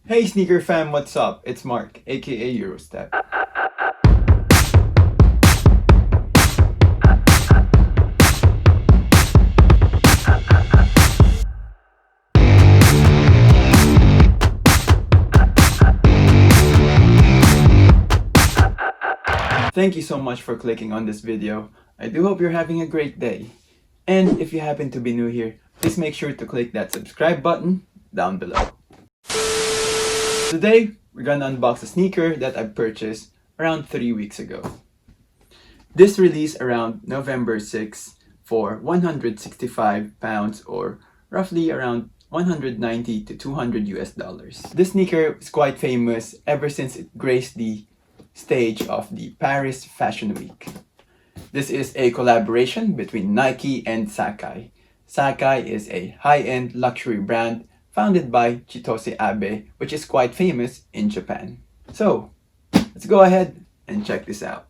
Hey sneaker fam, what's up? It's Mark, aka Eurostep. Thank you so much for clicking on this video. I do hope you're having a great day. And if you happen to be new here, please make sure to click that subscribe button down below. Today, we're gonna unbox a sneaker that I purchased around 3 weeks ago. This released around November 6 for 165 pounds or roughly around 190 to 200 US dollars. This sneaker is quite famous ever since it graced the stage of the Paris Fashion Week. This is a collaboration between Nike and Sacai. Sacai is a high-end luxury brand founded by Chitose Abe, which is quite famous in Japan. So, let's go ahead and check this out.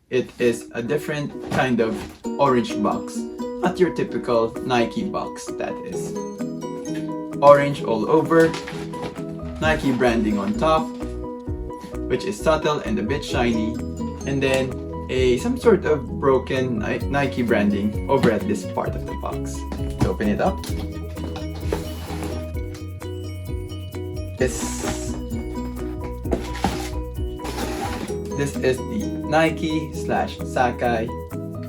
It is a different kind of orange box, not your typical Nike box, that is. Orange all over, Nike branding on top, which is subtle and a bit shiny, and then some sort of broken Nike branding over at this part of the box. Let's open it up. This is the Nike/Sacai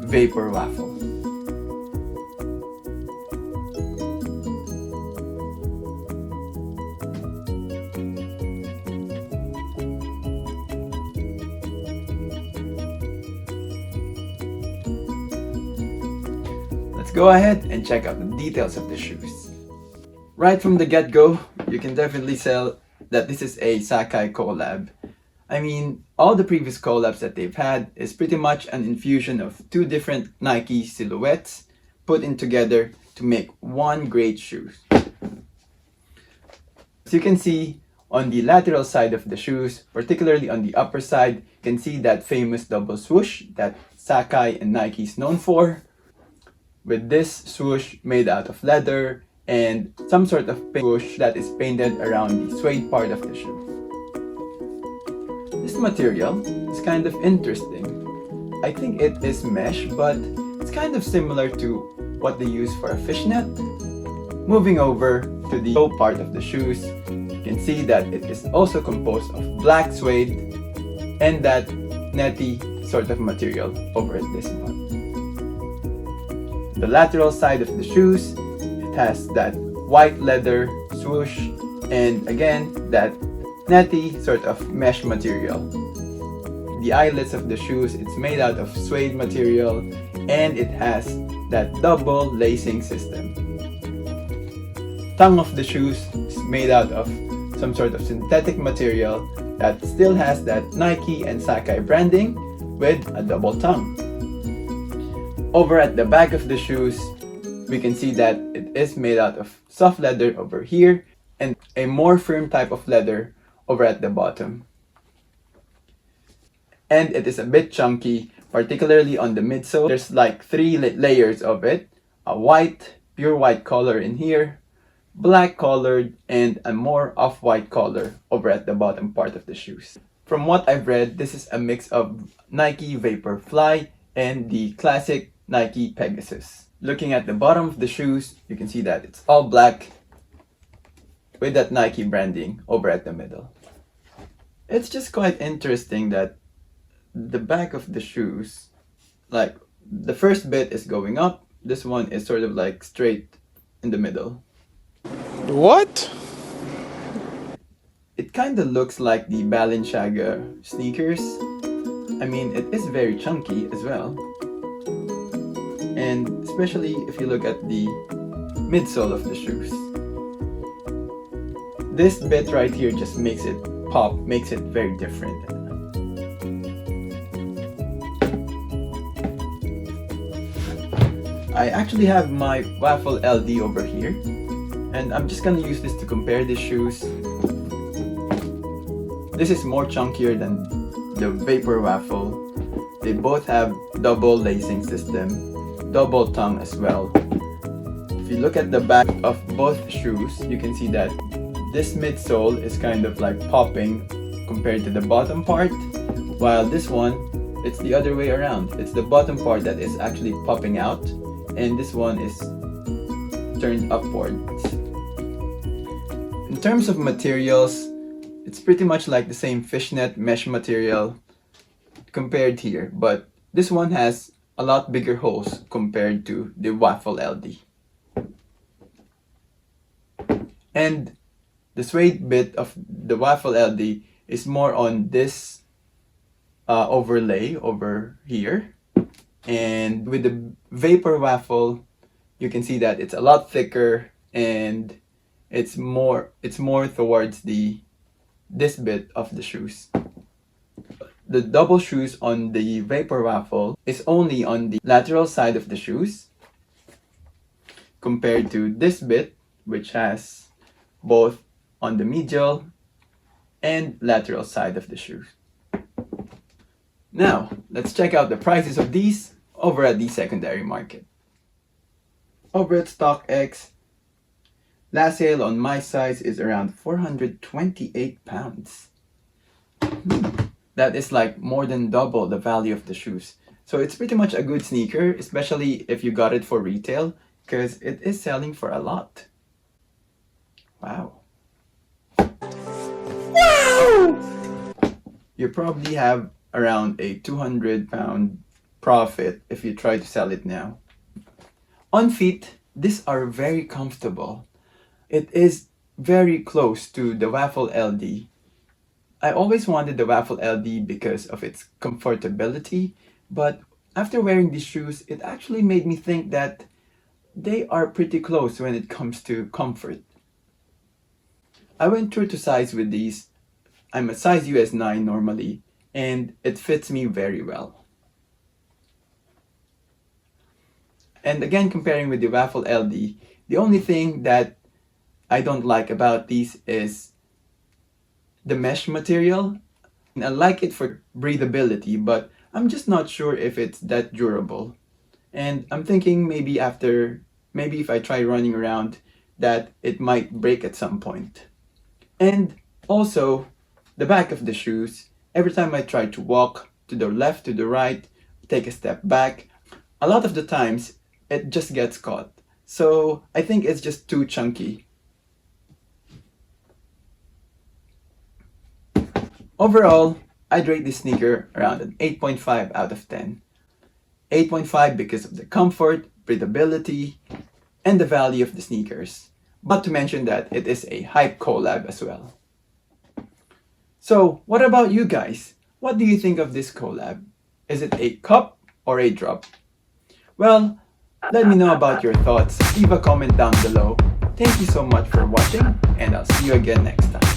VaporWaffle. Let's go ahead and check out the details of the shoes. Right from the get-go, you can definitely tell that this is a Sacai collab. I mean, all the previous collabs that they've had is pretty much an infusion of two different Nike silhouettes put in together to make one great shoe. As you can see, on the lateral side of the shoes, particularly on the upper side, you can see that famous double swoosh that Sacai and Nike is known for, with this swoosh made out of leather and some sort of swoosh that is painted around the suede part of the shoe. This material is kind of interesting. I think it is mesh, but it's kind of similar to what they use for a fishnet. Moving over to the toe part of the shoes, you can see that it is also composed of black suede and that netty sort of material over at this part. The lateral side of the shoes, it has that white leather swoosh and again that netty sort of mesh material. The eyelets of the shoes, it's made out of suede material and it has that double lacing system. Tongue of the shoes is made out of some sort of synthetic material that still has that Nike and Sacai branding with a double tongue. Over at the back of the shoes, we can see that it is made out of soft leather over here and a more firm type of leather over at the bottom. And it is a bit chunky, particularly on the midsole. There's like 3 layers of it. A white, pure white color in here, black colored, and a more off-white color over at the bottom part of the shoes. From what I've read, this is a mix of Nike Vaporfly and the classic Nike Pegasus. Looking at the bottom of the shoes, you can see that it's all black with that Nike branding over at the middle. It's just quite interesting that the back of the shoes, like the first bit is going up, this one is sort of like straight in the middle. What? It kind of looks like the Balenciaga sneakers. I mean, it is very chunky as well. And especially if you look at the midsole of the shoes. This bit right here just makes it pop, makes it very different. I actually have my Waffle LD over here, and I'm just gonna use this to compare the shoes. This is more chunkier than the VaporWaffle. They both have double lacing system, double tongue as well. If you look at the back of both shoes, you can see that this midsole is kind of like popping compared to the bottom part, while this one, it's the other way around. It's the bottom part that is actually popping out, and this one is turned upwards. In terms of materials, it's pretty much like the same fishnet mesh material compared here, but this one has a lot bigger holes compared to the Waffle LD. And the suede bit of the Waffle LD is more on this overlay over here. And with the VaporWaffle, you can see that it's a lot thicker and it's more towards this bit of the shoes. The double shoes on the VaporWaffle is only on the lateral side of the shoes compared to this bit, which has both on the medial and lateral side of the shoes. Now, let's check out the prices of these over at the secondary market. Over at StockX, last sale on my size is around 428 pounds. That is like more than double the value of the shoes. So it's pretty much a good sneaker, especially if you got it for retail, because it is selling for a lot. Wow. You probably have around a 200-pound profit if you try to sell it now. On feet, these are very comfortable. It is very close to the Waffle LD. I always wanted the Waffle LD because of its comfortability, but after wearing these shoes, it actually made me think that they are pretty close when it comes to comfort. I went true to size with these. I'm a size US 9 normally, and it fits me very well. And again, comparing with the Waffle LD, the only thing that I don't like about these is the mesh material. I like it for breathability, but I'm just not sure if it's that durable. And I'm thinking maybe if I try running around, that it might break at some point. And also, the back of the shoes, every time I try to walk to the left, to the right, take a step back, a lot of the times it just gets caught. So I think it's just too chunky. Overall, I'd rate this sneaker around an 8.5 out of 10. 8.5 because of the comfort, breathability, and the value of the sneakers. But to mention that it is a hype collab as well. So, what about you guys? What do you think of this collab? Is it a cup or a drop? Well, let me know about your thoughts. Leave a comment down below. Thank you so much for watching, and I'll see you again next time.